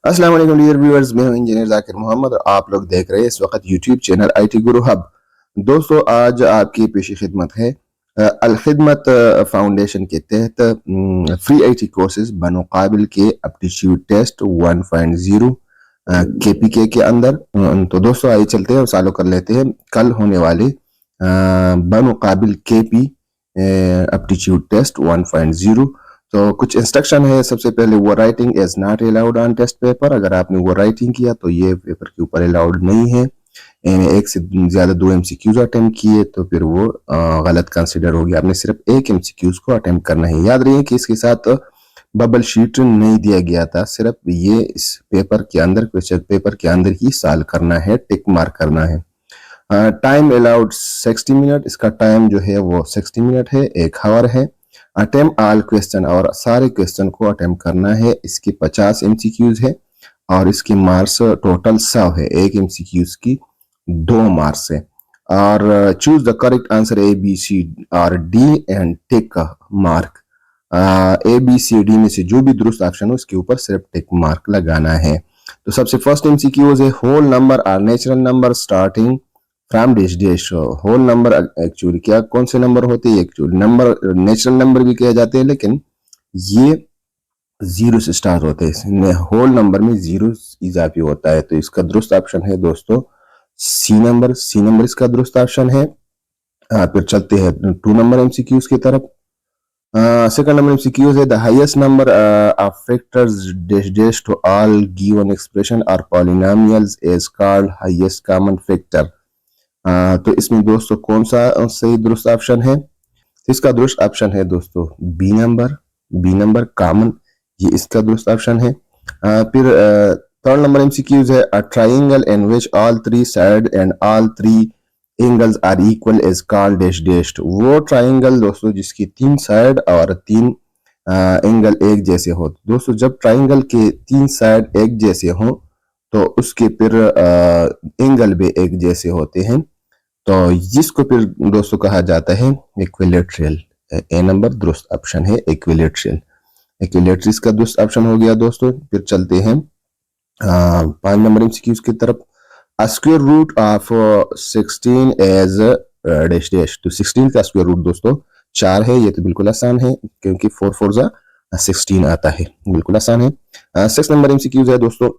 अस्सलाम वालेकुम dear viewers, मैं हूं इंजीनियर जाकिर मोहम्मद और आप लोग देख रहे हैं इस वक्त YouTube channel IT Guru hub. दोस्तों, आज आपकी पेशी खिदमत है अल खिदमत फाउंडेशन के तहत फ्री आईटी कोर्सेज बमुकाबिल के एप्टीट्यूड टेस्ट 1.0 केपीके के अंदर। तो दोस्तों, आइए चलते हैं और चालू कर लेते हैं कल होने वाले बमुकाबिल केपी एप्टीट्यूड टेस्ट 1.0। तो कुछ इंस्ट्रक्शन है। सबसे पहले वो writing is not allowed on test paper. अगर आपने वो राइटिंग किया तो ये पेपर के ऊपर अलाउड नहीं है। एक से ज्यादा 2 एमसीक्यूज अटेम्प्ट किए तो फिर वो गलत कंसिडर हो गया। आपने सिर्फ एक एमसीक्यूज को अटेम्प्ट करना है। याद रखिए कि इसके साथ बबल शीट नहीं दिया गया था, सिर्फ ये इस पेपर के अंदर, क्वेश्चन पेपर के अंदर ही सॉल्व करना है, टिक मार्क करना है। Time allowed 60 minute. इसका टाइम जो है वो 60 मिनट है, 1 आवर है। अटेम्प्ट ऑल क्वेश्चन, और सारे क्वेश्चन को अटेम्प्ट करना है। इसकी 50 एमसीक्यूज है और इसकी मार्क्स टोटल 100 है। एक एमसीक्यूज की 2 मार्क्स है। और choose the correct answer A B C और D and tick mark. A B C D में से जो भी दुरुस्त ऑप्शन हो उसके ऊपर सिर्फ टिक मार्क लगाना है। तो सबसे फर्स्ट एमसीक्यूज है होल नंबर और natural number starting from dash dash. Whole number actually क्या कौन से नंबर होते हैं? एक्चुअली नंबर नेचुरल नंबर भी कहे जाते हैं, लेकिन ये जीरो से स्टार्ट होते हैं। होल नंबर में जीरो इजाफी होता है। तो इसका दुरुस्त ऑप्शन है दोस्तों सी नंबर। सी नंबर इसका दुरुस्त ऑप्शन है। फिर चलते हैं 2 नंबर एमसीक्यूज की तरफ। सेकंड नंबर एमसीक्यूज है the highest number of factors dash dash to all given expression और polynomials is called highest common factor. तो इसमें दोस्तों कौन सा सही दुरुस्त ऑप्शन है? तो इसका दुरुस्त ऑप्शन है दोस्तों B number. B number common, ये इसका दुरुस्त ऑप्शन है। फिर थर्ड नंबर एमसीक्यूज है a triangle in which all 3 side and all 3 angles are equal is called dash dash. वो ट्रायंगल दोस्तों जिसकी 3 साइड और 3 एंगल एक जैसे हो। दोस्तों, जब ट्रायंगल के 3 साइड एक जैसे हो तो उसके फिर एंगल भी एक जैसे होते हैं। तो जिसको फिर दोस्तों कहा जाता है इक्विलेटरल। ए नंबर दुरुस्त ऑप्शन है इक्विलेटरल। इक्विलेटरल इसका दुरुस्त ऑप्शन हो गया दोस्तों। फिर चलते हैं 5 नंबर एमसीक्यूज की तरफ। A square root of 16 as dash dash. तो 16 का स्क्वायर रूट दोस्तों 4 है। ये तो बिल्कुल आसान है क्योंकि 4 4 जा 16 आता है, बिल्कुल आसान है। 6 नंबर एमसीक्यूज है दोस्तों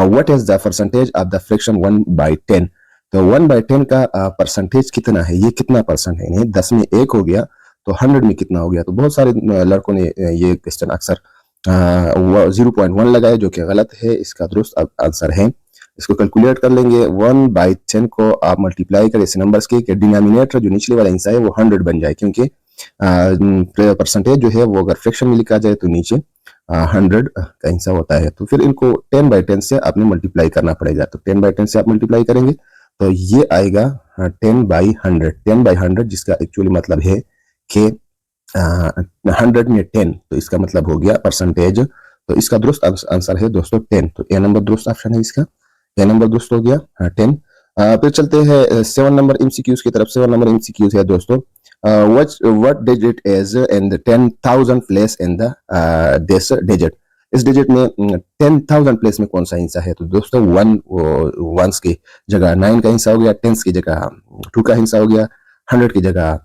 what is the percentage of the fraction 1/10। तो 1/10 का परसेंटेज कितना है? ये कितना परसेंट है? 10 में 1 हो गया तो 100 में कितना हो गया? तो बहुत सारे लड़कों ने ये क्वेश्चन अक्सर 0.1 लगाए, जो कि गलत है। इसका दुरुस्त आंसर है, इसको कैलकुलेट कर लेंगे। 1/10 को आप मल्टीप्लाई करें इस नंबर्स के डिनोमिनेटर जो निचले वाला हिस्सा है वो 100 बन जाए, क्योंकि परसेंटेज जो है वो अगर फ्रैक्शन में लिखा जाए तो नीचे 100 का हिस्सा होता है। तो फिर इनको 10/10 से आपने मल्टीप्लाई करना पड़ेगा। तो 10/10 से आप मल्टीप्लाई करेंगे तो ये आएगा 10/100। 10/100 जिसका एक्चुअली मतलब है कि 100 में 10, तो इसका मतलब हो गया परसेंटेज। तो इसका दुरुस्त आंसर है दोस्तों 10। तो ए नंबर दुरुस्त ऑप्शन है इसका। ए नंबर दुरुस्त हो गया 10। फिर चलते हैं 7 नंबर एमसीक्यूज की तरफ। 7 नंबर एमसीक्यूज है दोस्तों what digit is in the 10,000 place in the this digit। इस डिजिट में 10,000 प्लेस में कौन सा हिस्सा है? तो दोस्तों 1 की जगह 9 का हिस्सा हो गया, 10 की जगह 2 का हिस्सा हो गया, 100 की जगह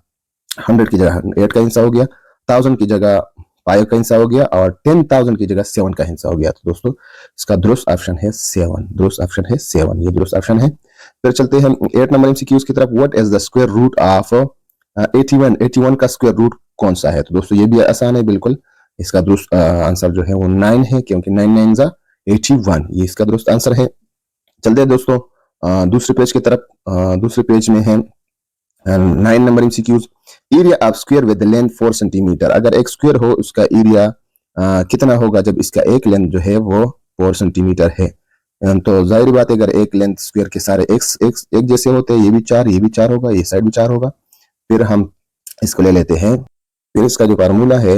8 का हिस्सा हो गया, 1000 की जगह 5 का हिस्सा हो गया और 10,000 की जगह 7 का हिस्सा हो गया। तो दोस्तों इसका दुरुस्त ऑप्शन है 7। दुरुस्त ऑप्शन है 7, ये दुरुस्त ऑप्शन है। फिर चलते हैं 8 नंबर एमसीक्यूज की तरफ। What is the square root of 81। 81 का स्क्वायर रूट कौन सा है? तो दोस्तों ये भी आसान है बिल्कुल। इसका दुरुस्त आंसर जो है वो 9 है, क्योंकि 9 9 जा 81, ये इसका दुरुस्त आंसर है। चलते हैं दोस्तों दूसरे पेज की तरफ। दूसरे पेज में है 9 number MCQs. Area of square with length 4 centimetre. अगर एक स्क्वायर हो उसका एरिया कितना होगा जब इसका एक लेंथ जो है वो 4 सेंटीमीटर है? तो जाहिर बात है अगर एक लेंथ स्क्वायर के सारे एक जैसे होते हैं, ये भी 4, ये भी 4 होगा, ये साइड भी 4 होगा। फिर हम इसको ले लेते हैं। फिर इसका जो फार्मूला है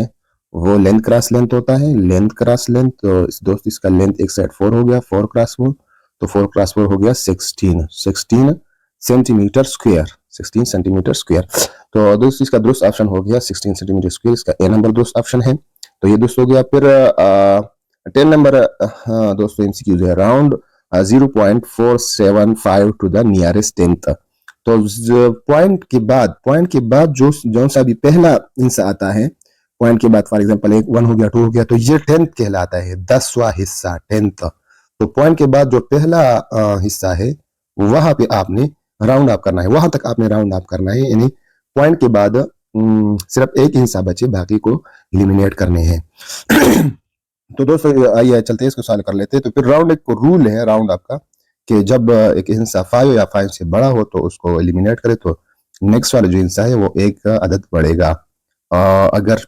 वो लेंथ क्रॉस लेंथ होता है, लेंथ क्रॉस लेंथ। तो दोस्त इसका लेंथ एक साइड 4 हो गया, 4 क्रॉस 4, तो 4 क्रॉस 4 हो गया 16 सेंटीमीटर स्क्वायर। 16 centimetre square. तो दोस्त इसका दुरुस्त ऑप्शन हो गया 16 सेंटीमीटर स्क्वायर। इसका ए नंबर दुरुस्त ऑप्शन है। तो ये दोस्त हो गया। फिर 10 नंबर दोस्तों एमसीक्यूज है round 0.475 to the nearest tenth. तो पॉइंट के बाद जो जो सा भी पहला हिस्सा आता है, पॉइंट के बाद फॉर एग्जांपल एक 1 हो गया 2 हो गया, तो ये 10th कहलाता है, 10वां हिस्सा 10th। तो पॉइंट के बाद जो पहला हिस्सा है वहां पे आपने राउंड अप करना है, वहां तक आपने राउंड अप करना है, यानी पॉइंट के बाद सिर्फ एक हिस्सा बचे, बाकी को एलिमिनेट करने हैं। तो दोस्तों आइए चलते हैं इसको सॉल्व कर लेते हैं। तो फिर राउंड एक को रूल है राउंड अप का कि जब एक हिस्सा 5 या 5 से बड़ा हो तो उसको एलिमिनेट करे, तो नेक्स्ट वाला जो हिस्सा है वो एक अदद बढ़ेगा। अगर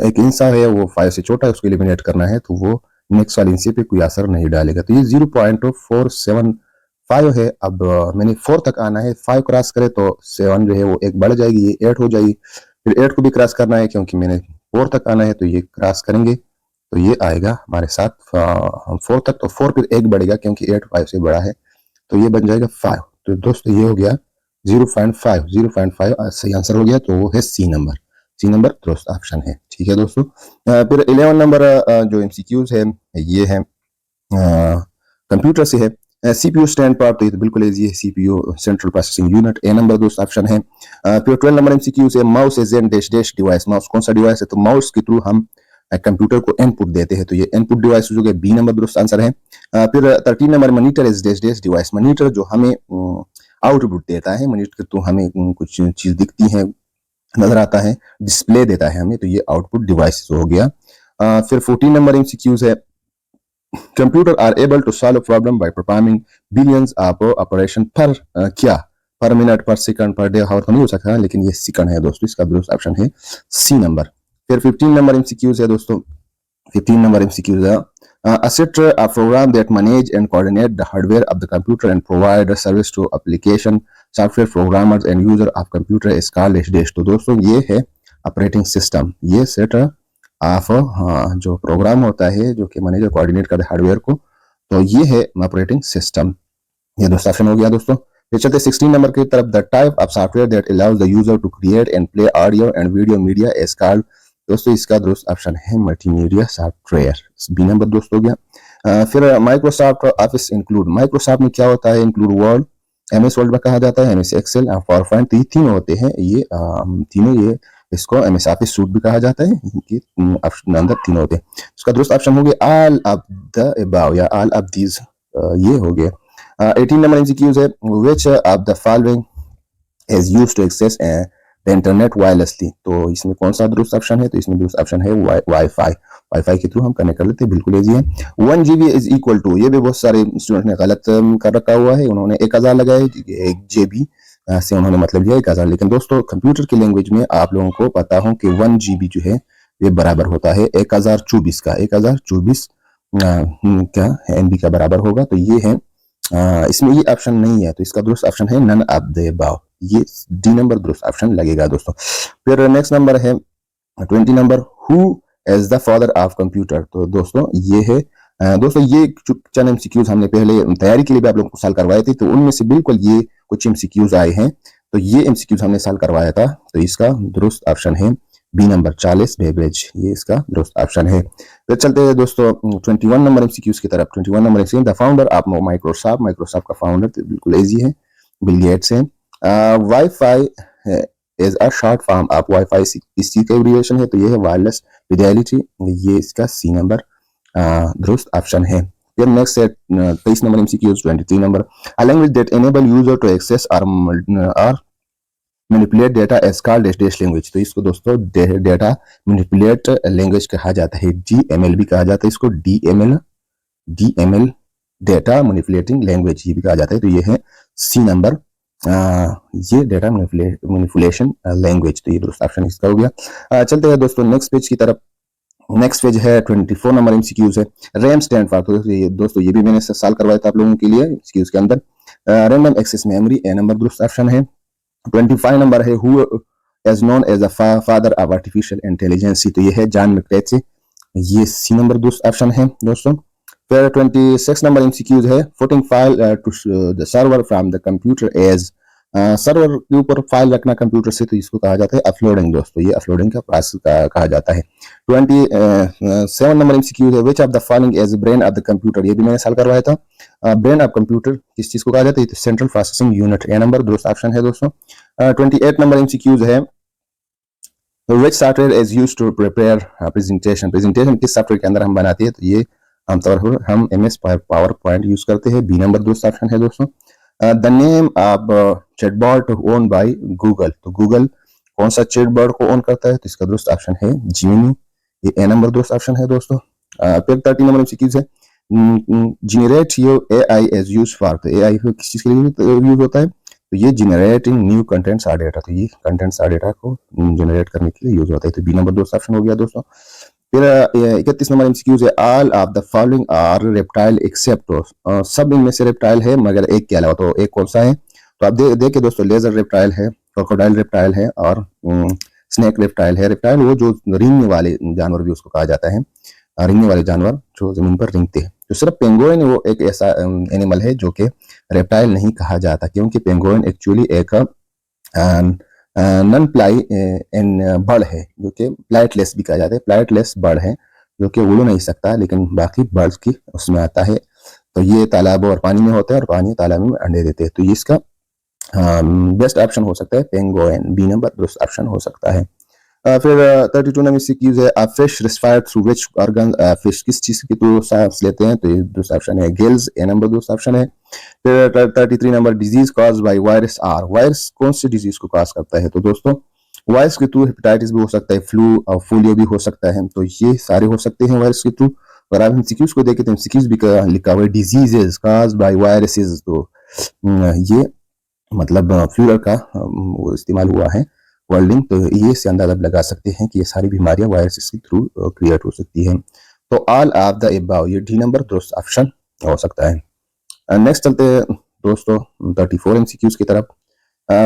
एक हिस्सा है वो 5 से छोटा है, उसको एलिमिनेट करना है, तो वो नेक्स्ट वाले हिस्से पे कोई असर नहीं डालेगा। तो ये 0.475 है। अब मैंने 4 तक आना है, 5 क्रॉस करे तो 7 जो है वो एक बढ़ जाएगी, ये 8 हो जाएगी। फिर 8 को भी क्रॉस करना है क्योंकि मैंने 4 तक आना है, तो ये क्रॉस करेंगे तो ये आएगा हमारे साथ हम 4 तक, तो 4 फिर एक बढ़ेगा क्योंकि 8 5 से बड़ा है, तो ये बन जाएगा 5। तो दोस्तों ये हो गया 0.5 सही आंसर हो गया, तो वो है सी नंबर दोस्त ऑप्शन है। ठीक है दोस्तों। फिर 11 नंबर जो एमसीक्यूज है ये है कंप्यूटर से है। सीपीयू स्टैंड पर, तो ये तो बिल्कुल इजी है, CPU central processing unit, A number दोस्त ऑप्शन है। फिर 12 नंबर एमसीक्यूज है mouse as an dash dash device. Mouse कौन सा डिवाइस है? तो माउस के थ्रू हम कंप्यूटर को इनपुट देते हैं, तो ये इनपुट डिवाइस जो है बी नंबर दुरुस्त आंसर है। फिर 13 number monitor is dash dash device. Monitor जो हमें आउटपुट देता है, मॉनिटर के थ्रू हमें कुछ चीज दिखती है, नजर आता है, डिस्प्ले देता है हमें, तो ये आउटपुट डिवाइस हो गया। फिर 14 नंबर एमसीक्यूज है computer are able to solve problem by performing billions of operation पर क्या? पर मिनट, पर सेकंड, पर डे, हावर तो नहीं हो सकता, लेकिन ये सेकंड है दोस्तों, इसका दुरुस्त ऑप्शन है सी नंबर। फिर 15 नंबर एमसीक्यूज है दोस्तों। 15 number MCQs are a set a program that manage and coordinate the hardware of the computer and provide a service to application software programmers and user of computer is called dash। तो दोस्तों ये है operating system, ये set of जो programme होता है जो कि मैनेजर कोऑर्डिनेट करता है हार्डवेयर को, तो ये है ऑपरेटिंग सिस्टम। ये दोस्तों ऑप्शन हो गया दोस्तों। फिर चलते 16 नंबर की तरफ। The type of software that allows the user to create and play audio and video media is called. दोस्तों इसका दुरुस्त ऑप्शन है मल्टीमीडिया सॉफ्टवेयर, बी नंबर दोस्त हो गया। फिर माइक्रोसॉफ्ट ऑफिस इंक्लूड। माइक्रोसॉफ्ट में क्या होता है? इंक्लूड वर्ड, एमएस वर्ड कहा जाता है, एमएस एक्सेल और पावरपॉइंट, तो ये तीनों होते हैं, ये तीनों, ये इसको एमएस ऑफिस सूट भी कहा जाता है, इनके ऑप्शन अंदर तीनों होते हैं। इसका दुरुस्त ऑप्शन हो गया ऑल ऑफ द अबव या ऑल ऑफ दीज, ये हो गया। 18 नंबर एमसीक्यूज है which of the following is used to access the internet wirelessly. तो इसमें कौन सा दुरुस्त ऑप्शन है? तो इसमें दुरुस्त ऑप्शन है वाईफाई के थ्रू हम कनेक्ट कर लेते हैं, बिल्कुल इजी है। 1 GB इज इक्वल टू, ये भी बहुत सारे स्टूडेंट ने गलत कर रखा हुआ है, उन्होंने 1000 लगाया, 1 GB से उन्होंने मतलब लिया 1000, लेकिन दोस्तों कंप्यूटर की लैंग्वेज में आप लोगों को पता हो कि 1 GB जो है ये बराबर होता है 1024 का, 1024 क्या MB का बराबर होगा, तो ये है इसमें ये ऑप्शन नहीं है, तो इसका दुरुस्त ऑप्शन है नन ऑफ द अबव, ये डी नंबर दुरुस्त ऑप्शन लगेगा दोस्तों। फिर नेक्स्ट नंबर है 20 number who is the father of computer. तो दोस्तों ये है दोस्तों ये चंद एमसीक्यूज हमने पहले तैयारी के लिए भी आप लोगों को सॉल्व करवाए थे, तो उनमें से बिल्कुल ये कुछ एमसीक्यूज आए हैं, तो ये एमसीक्यूज हमने सॉल्व करवाया था, तो इसका दुरुस्त ऑप्शन है बी नंबर 40 बेवरेज, ये इसका दुरुस्त ऑप्शन है। फिर चलते हैं दोस्तों 21 नंबर एमसीक्यूज की तरफ। 21 number MCQ the founder of Microsoft का फाउंडर तो बिल्कुल इजी है, बिल गेट्स है। Wifi is a short form of wifi, इस चीज का एब्रिविएशन है, तो ये है वायरलेस फिडेलिटी, ये इसका सी नंबर दुरुस्त ऑप्शन है। फिर नेक्स्ट है 23 number MCQs. 23 number a language that enable user to access और manipulate data as called dash language. तो इसको दोस्तों डेटा मैनिपुलेट लैंग्वेज कहा जाता है, DML भी कहा जाता है इसको, DML डेटा मैनिपुलेटिंग लैंग्वेज ये भी कहा जाता है, तो ये है सी नंबर, ये डेटा मैनिपुलेशन लैंग्वेज, तो ये दुरुस्त ऑप्शन इसका हो गया। चलते हैं दोस्तों नेक्स्ट पेज की तरफ। नेक्स्ट पेज है 24 नंबर एमसीक्यूज है रैम स्टैंड फॉर। तो दोस्तों ये भी मैंने सॉल्व करवाया था आप लोगों के लिए, एमसीक्यूज के अंदर random access memory, A number दुरुस्त ऑप्शन है। 25 नंबर है who is known as the father of artificial intelligence, तो ये है जॉन मैककेची, ये सी नंबर दुरुस्त ऑप्शन है दोस्तों। फिर 26 नंबर एमसीक्यूज है putting file to the server from the computer as server के ऊपर फाइल रखना कंप्यूटर से, तो इसको कहा जाता है अपलोडिंग दोस्तों। ये अपलोडिंग का प्रोसेस कहा जाता है। 27 नंबर एमसीक्यू है, which of the following as brain of the computer. ये भी मैंने सॉल्व करवाया था। ब्रेन ऑफ कंप्यूटर किस चीज को कहा जाता है? तो central processing unit, A number दुरुस्त ऑप्शन है दोस्तों। 28 नंबर एमसीक्यूज है, which software is used to prepare presentation. Presentation किस सॉफ्टवेयर के अंदर हम बनाते हैं? तो ये आमतौर पर हम MS पावर पॉइंट यूज करते हैं, बी नंबर दुरुस्त ऑप्शन है दोस्तों। The name of chatbot own by Google. तो गूगल कौन सा चैटबॉट को ओन करता है? तो इसका दुरुस्त ऑप्शन है जीमिनी, ये ए नंबर दुरुस्त ऑप्शन है दोस्तों। फिर 30 नंबर एमसीक्यूज है, generate your AI is used for. तो AI किस चीज के लिए यूज होता है? तो ये generating new contents or data. तो ये कंटेंट्स आर डेटा को जनरेट करने के लिए यूज होता है। तो बी नंबर दोस्त ऑप्शन हो गया दोस्तों। फिर 31 नंबर एमसीक्यूज है, all of the following are reptile except. सब इनमें से रेप्टाइल है मगर एक के अलावा। तो एक कौन सा है? तो आप देखिए दोस्तों, लेजर रेप्टाइल है, क्रोकोडाइल रेप्टाइल है और स्नेक रेप्टाइल है। रेप्टाइल वो जो रेंगने वाले जानवर भी उसको कहा जाता है, रेंगने वाले जानवर जो जमीन पर रेंगते हैं। तो सिर्फ पेंगुइन वो एक ऐसा एनिमल है जो कि रेप्टाइल नहीं कहा जाता, क्योंकि पेंगुइन एक्चुअली एक नॉन प्लाई बर्ड है, जो कि प्लाइटलेस भी कहा जाता है। प्लाइटलेस बर्ड है जो कि उड़ नहीं सकता, लेकिन बाकी बर्ड्स की उसमें आता है। तो ये तालाब और पानी में होता है और पानी तालाब में अंडे देते हैं। तो ये इसका बेस्ट ऑप्शन हो सकता है पेंगुइन, बी नंबर दुरुस्त ऑप्शन हो सकता है। फिर 32 नंबर एमसीक्यूज है, fish respire through which organ. Fish किस चीज के थ्रू सांस लेते हैं? तो ये दुरुस्त ऑप्शन है गिल्स, ए नंबर दुरुस्त ऑप्शन है। फिर 33 number, disease cause by virus are. Virus कौन सी डिजीज को कॉज करता है? तो दोस्तों वायरस के थ्रू हेपेटाइटिस भी हो सकता है, फ्लू और पोलियो भी हो सकता है। तो ये सारे हो सकते हैं वायरस के थ्रू। अगर आप एमसीक्यूज को देखें तो एमसीक्यूज भी लिखा हुआ है डिजीजेस कॉज बाय वायरसेस। तो ये मतलब फ्लूरल का इस्तेमाल हुआ है वर्ल्डिंग। तो ये से अंदाजा लगा सकते हैं कि ये सारी बीमारियां वायरस के थ्रू क्रिएट हो सकती हैं। तो ऑल ऑफ द अबव, ये डी नंबर दुरुस्त ऑप्शन हो सकता है। नेक्स्ट चलते हैं दोस्तों 34 एमसीक्यूज की तरफ।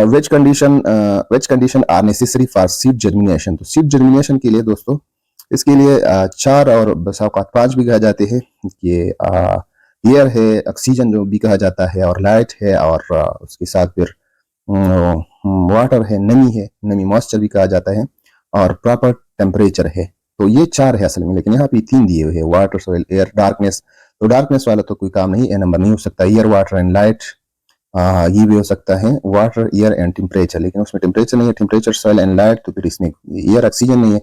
Which condition are necessary for seed germination. तो सीड जर्मिनेशन के लिए दोस्तों, इसके लिए 4 और बसा औकात 5 भी कहा जाते हैं। ये एयर है, ऑक्सीजन जो भी कहा जाता है, और लाइट है, और उसके साथ फिर वाटर है, नमी है, नमी मॉइस्चर भी कहा जाता है, और प्रॉपर टेम्परेचर है। तो ये 4 है असल में, लेकिन यहाँ पे 3 दिए हुए हैं, वाटर, सॉइल, एयर, डार्कनेस। तो डार्कनेस वाला तो कोई काम नहीं, ए नंबर नहीं हो सकता। एयर, वाटर एंड लाइट ये भी हो सकता है, वाटर, एयर एंड टेम्परेचर, लेकिन उसमें टेम्परेचर नहीं है। टेम्परेचर, सॉइल एंड लाइट, तो फिर इसमें एयर, ऑक्सीजन नहीं है।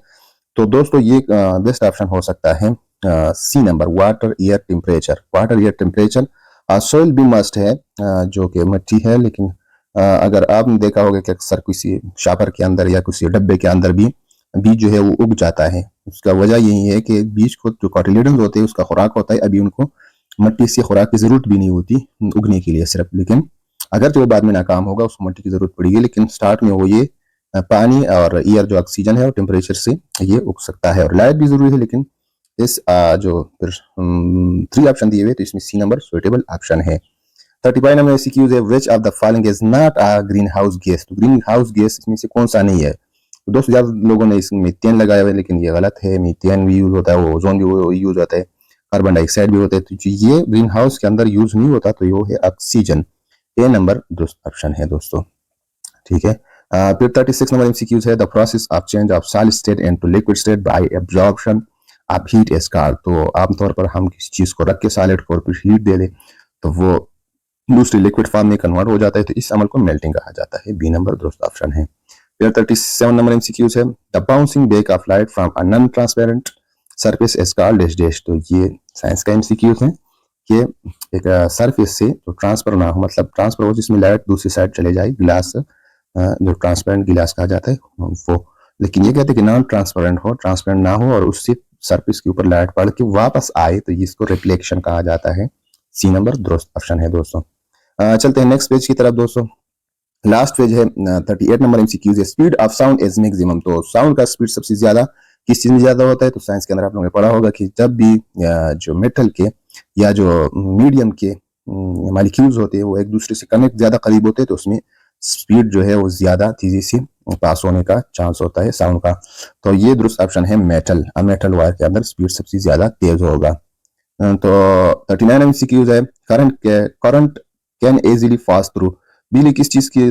तो दोस्तों ये बेस्ट ऑप्शन हो सकता है C number, water, air, temperature. Water, air, temperature. Soil भी मस्ट है, जो कि मिट्टी है, लेकिन अगर आपने देखा होगा कि अक्सर किसी शापर के अंदर या किसी डब्बे के अंदर भी बीज जो है वो उग जाता है। उसका वजह यही है कि बीज को जो कॉटिलेडन्स होते हैं उसका खुराक होता है, अभी उनको मिट्टी से खुराक की जरूरत भी नहीं होती उगने के लिए सिर्फ। लेकिन अगर जो बाद में नाकाम होगा उसको मिट्टी की जरूरत पड़ेगी, लेकिन स्टार्ट में वो ये पानी और एयर जो ऑक्सीजन है और टेम्परेचर से ये उग सकता है। और लाइट भी जरूरी है, लेकिन इस जो फिर 3 ऑप्शन दिए हुए, तो इसमें सी नंबर सुइटेबल ऑप्शन है। 35 नंबर एमसीक्यूज है, which of the following is not a green house gas. तो ग्रीन हाउस गैस इसमें से कौन सा नहीं है? तो दोस्तों ज्यादा लोगों ने इसमें मीथेन लगाया हुआ है, लेकिन ये गलत है। मीथेन भी यूज होता है, ओजोन भी यूज होता है, कार्बन डाइऑक्साइड भी होता है। तो ये ग्रीन हाउस के अंदर यूज नहीं होता, तो ये है ऑक्सीजन, ए नंबर दुरुस्त ऑप्शन है दोस्तों। ठीक है। फिर 36 नंबर एमसीक्यूज है, the process of change of solid state into liquid state by absorption of heat is called. तो आमतौर पर हम किसी चीज को रख के सॉलिड को फिर हीट दे दें तो वो दूसरी लिक्विड फॉर्म में कन्वर्ट हो जाता है, तो इस अमल को मेल्टिंग कहा जाता है, बी नंबर दुरुस्त ऑप्शन है। फिर 37 नंबर एमसीक्यूज है, the bouncing back of light from a non transparent surface is called dash dash. तो ये साइंस का एमसीक्यूज है कि एक सरफेस से जो ट्रांसफर ना हो, मतलब ट्रांसफर हो जिसमें लाइट दूसरी साइड चले जाए, गिलास जो ट्रांसपेरेंट गिलास कहा जाता है वो, लेकिन ये कहते हैं कि नॉन ट्रांसपेरेंट हो, ट्रांसपेरेंट ना हो और उससे सरफेस के ऊपर लाइट पड़ के वापस आए, तो इसको रिफ्लेक्शन कहा जाता है, सी नंबर दुरुस्त ऑप्शन है दोस्तों। चलते हैं नेक्स्ट पेज की तरफ दोस्तों। लास्ट पेज है 38 नंबर एमसीक्यूज है, speed of sound is maximum. तो साउंड का स्पीड सबसे ज्यादा किस चीज में ज्यादा होता है? तो साइंस के अंदर आप लोगों ने पढ़ा होगा कि जब भी जो मेटल के या जो मीडियम के मॉलिक्यूल्स होते हैं वो एक दूसरे से कनेक्ट ज्यादा करीब होते हैं, तो उसमें स्पीड जो है वो ज्यादा तेजी से पास होने का चांस होता है साउंड का। तो ये दुरुस्त ऑप्शन है मेटल, मेटल वायर के अंदर स्पीड सबसे ज्यादा तेज होगा। तो 39 एमसीक्यूज है, current can easily pass through बिजली किस चीज के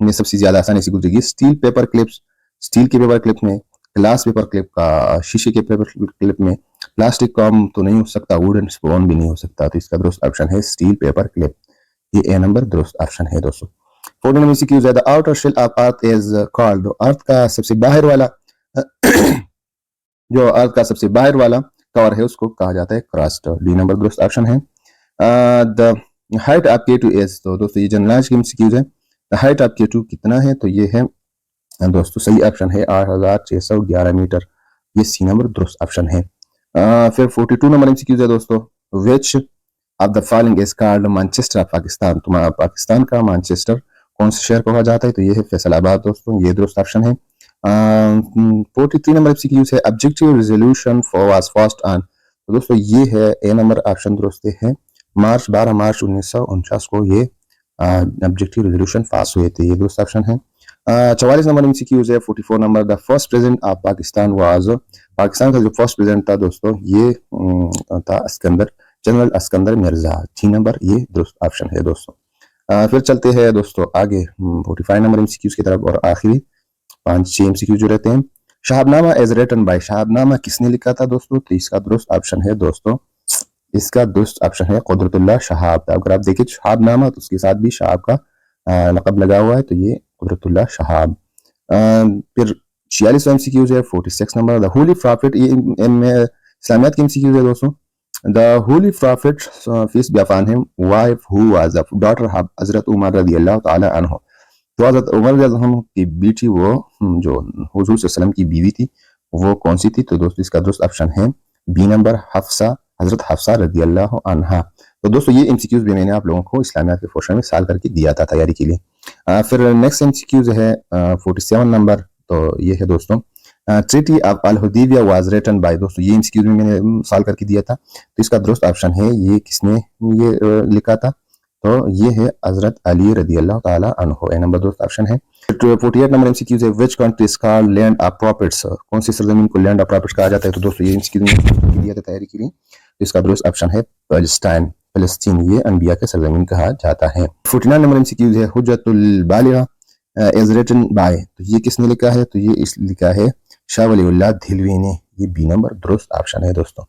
में सबसे ज्यादा आसानी से गुजरेगी? स्टील पेपर क्लिप्स, स्टील के पेपर क्लिप में, ग्लास पेपर क्लिप का शीशे के पेपर क्लिप में, प्लास्टिक कॉम तो नहीं हो सकता, वुडन स्पून भी नहीं हो सकता, तो इसका दुरुस्त ऑप्शन है स्टील पेपर क्लिप। ये ए नंबर दुरुस्त ऑप्शन है दोस्तों। 14 नंबर से the outer shell of earth is called, earth का सबसे बाहर वाला जो अर्थ का सबसे बाहर वाला कवर है उसको कहा जाता है क्रस्ट। डी नंबर दुरुस्त ऑप्शन है। The height of K2 is, तो दोस्तों ये जनरलाइज की एमसीक्यूज है। द हाइट ऑफ K2 कितना है? तो ये है दोस्तों सही ऑप्शन है 8611 मीटर। ये सी नंबर दुरुस्त ऑप्शन है। फिर 42 नंबर एमसीक्यूज है दोस्तों। विच of the following is called Manchester of Pakistan, तुम्हारा पाकिस्तान का मैनचेस्टर कौन से शहर कहा जाता है? तो ये है फैसलाबाद दोस्तों, ये दुरुस्त ऑप्शन है। 43 नंबर एमसीक्यूज है objective resolution was first on, तो दोस्तों ये है ए नंबर ऑप्शन दुरुस्त है। 12 मार्च 1949 को ये ऑब्जेक्टिव रेजोल्यूशन पास हुए थे, ये दुरुस्त ऑप्शन है। 44 नंबर एमसीक्यूज है। 44 number the first president of Pakistan was, Pakistan का जो फर्स्ट प्रेसिडेंट था दोस्तों ये था अस्कंदर, जनरल अस्कंदर मिर्जा। 6 नंबर ये दुरुस्त ऑप्शन है दोस्तों। फिर चलते हैं दोस्तों आगे 45 नंबर एमसीक्यूज की तरफ और आखिरी 5-6 एमसीक्यू जो रहते हैं। Shahabnama is written by, Shahabnama किसने लिखा था दोस्तों? तो इसका दुरुस्त ऑप्शन है दोस्तों, इसका दुरुस्त ऑप्शन है कुदरतुल्लाह शहाब। अगर आप देखिए शहाबनामा तो उसके साथ भी शहाब का लक़ब लगा हुआ है, तो ये कुदरतुल्लाह शहाब। फिर 46 एमसीक्यूज है। 46 नंबर द होली प्रॉफिट, ये इस्लामियात के एमसीक्यूज है दोस्तों। The holy prophet peace be upon him wife who was the daughter of हजरत उमर रदियल्लाहु ताला अन्हु, तो हजरत उमर रदियल्लाहु की बेटी वो जो हुजूर सल्लल्लाहु अलैहि वसल्लम की बीवी थी वो कौन सी थी? तो दोस्तों इसका दुरुस्त ऑप्शन है बी नंबर हफ्सा, हजरत हफ्सा रदियल्लाहु अन्हा। तो दोस्तों ये एमसीक्यूज भी मैंने आप लोगों को इस्लामियात के पोर्शन में सॉल्व करके दिया था तैयारी के लिए। फिर नेक्स्ट एमसीक्यूज है 47 नंबर, तो ये है दोस्तों treaty of Al Hudaibiya was written by, दोस्तों ये एमसीक्यूज में मैंने सॉल्व करके दिया था, तो इसका दुरुस्त ऑप्शन है ये किसने ये लिखा था? तो ये है हजरत अली रदियल्लाहु ताला अन्हु, ए नंबर दुरुस्त ऑप्शन है। 48 नंबर एमसीक्यूज है which country is called land of profits, कौन सी सरजमीन को लैंड ऑफ प्रॉफिट्स कहा जाता है? तो दोस्तों ये एमसीक्यूज में दिया था तैयारी के लिए, तो इसका दुरुस्त ऑप्शन है पैलेस्टाइन, फलस्तीन ये अनबिया के सरजमीन कहा जाता है। 49 नंबर एमसीक्यूज है हुज्जतुल बालिगा इज रिटन बाय, तो ये किसने लिखा है? तो ये इस लिखा है शाह वलीउल्लाह दिलवी ने, ये बी नंबर दुरुस्त ऑप्शन है दोस्तों।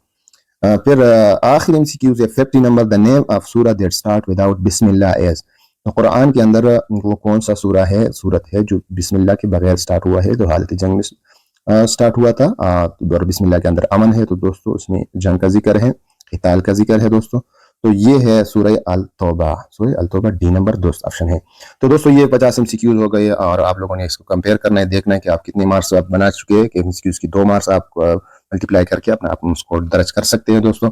फिर आखिरी एमसीक्यूज है 50 नंबर द नेम ऑफ सूरा that start without Bismillah is, तो कुरान के अंदर वो कौन सा सूरा है, सूरत है जो बिस्मिल्लाह के बगैर स्टार्ट हुआ है, जो हालत जंग में स्टार्ट हुआ था और बिस्मिल्लाह के अंदर अमन है, तो दोस्तों उसमें जंग का जिक्र है, क़िताल का जिक्र है दोस्तों, तो ये है सूरह अल तौबा, सूरह अल तौबा डी नंबर दुरुस्त ऑप्शन है। तो दोस्तों ये 50 एमसीक्यूज हो गए और आप लोगों ने इसको कंपेयर करना है, देखना है कि आप कितने मार्क्स आप बना चुके हैं, कि एमसीक्यूज की 2 मार्क्स आप मल्टीप्लाई करके अपना आप स्कोर दर्ज कर सकते हैं दोस्तों।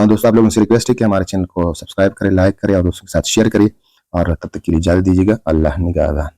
दोस्तों आप लोगों से रिक्वेस्ट है कि हमारे चैनल को सब्सक्राइब करें, लाइक करें और दोस्तों के साथ शेयर करें, और तब तक के लिए इजाजत दीजिएगा। अल्लाह निगहबान।